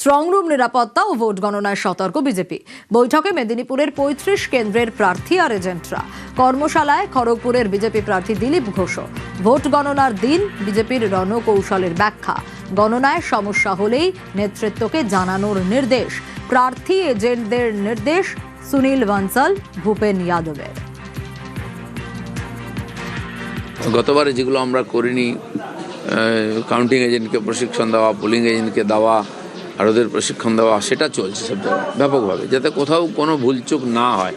Strong room নিরাপত্তা ও vote গণনায় সতর্ক বিজেপি। বৈঠকে মেদিনীপুরের ৩৫ কেন্দ্রের প্রার্থী আর এজেন্টরা। কর্মশালায় খড়গপুরের বিজেপি প্রার্থী দিলীপ ঘোষ। ভোট গণনার দিন বিজেপির রণকৌশলের ব্যাখ্যা। গণনায় সমস্যা হলেই নেতৃত্বকে জানানোর নির্দেশ। প্রার্থী এজেন্টদের নির্দেশ সুনীল বানসাল, ভূপেন যাদবের। গতবারে যেগুলো আমরা করিনি, কাউন্টিং এজেন্টকে প্রশিক্ষণ দেওয়া, পোলিং এজেন্টকে দেওয়া আর ওদের প্রশিক্ষণ দেওয়া, সেটা চলছে সব জায়গায় ব্যাপকভাবে, যাতে কোথাও কোনো ভুলচুক না হয়।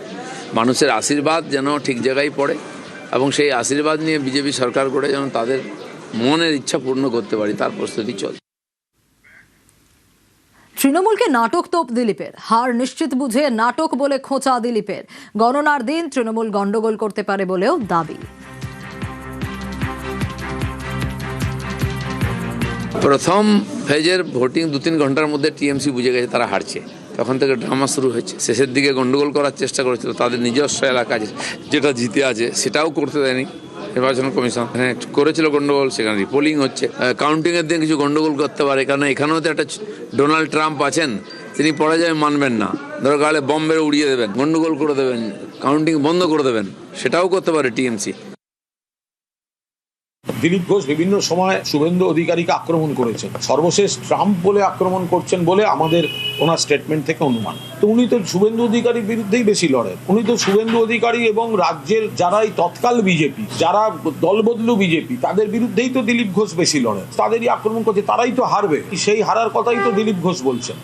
মানুষের আশীর্বাদ যেন ঠিক জায়গায় পড়ে এবং সেই আশীর্বাদ নিয়ে বিজেপি সরকার করে যেন তাদের মনের ইচ্ছা পূর্ণ করতে পারি, তার প্রস্তুতি চলছে। তৃণমূলকে নাটক তোপ দিলীপের। হার নিশ্চিত বুঝে নাটক বলে খোঁচা দিলীপের। গণনার দিন তৃণমূল গন্ডগোল করতে পারে বলেও দাবি। প্রথম ফেজের ভোটিং 2-3 ঘন্টার মধ্যে টিএমসি বুঝে গেছে তারা হারছে। তখন থেকে ড্রামা শুরু হয়েছে। শেষের দিকে গন্ডগোল করার চেষ্টা করেছিল, তাদের নিজস্ব এলাকা যেটা জিতে আছে সেটাও করতে দেয়নি নির্বাচন কমিশন। করেছিল গন্ডগোল, সেখানে রিপোলিং হচ্ছে। কাউন্টিংয়ের দিন কিছু গন্ডগোল করতে পারে, কারণ এখানেও তো একটা ডোনাল্ড ট্রাম্প আছেন, তিনি পরাজয় মানবেন না। দরকার হলে বম মেরে উড়িয়ে দেবেন, গন্ডগোল করে দেবেন, কাউন্টিং বন্ধ করে দেবেন, সেটাও করতে পারে টিএমসি। দিলীপ ঘোষ বিভিন্ন সময় শুভেন্দু অধিকারীকে আক্রমণ করেছেন, সর্বশেষ ট্রাম্প বলে আক্রমণ করছেন বলে আমাদের ওনার স্টেটমেন্ট থেকে অনুমান। তো উনি তো শুভেন্দু অধিকারীর বিরুদ্ধেই বেশি লড়েন। উনি তো শুভেন্দু অধিকারী এবং রাজ্যের যারাই তৎকাল বিজেপি, যারা দলবদলু বিজেপি, তাদের বিরুদ্ধেই তো দিলীপ ঘোষ বেশি লড়েন। তাদেরই আক্রমণ করছে, তারাই তো হারবে, সেই হারার কথাই তো দিলীপ ঘোষ বলছেন।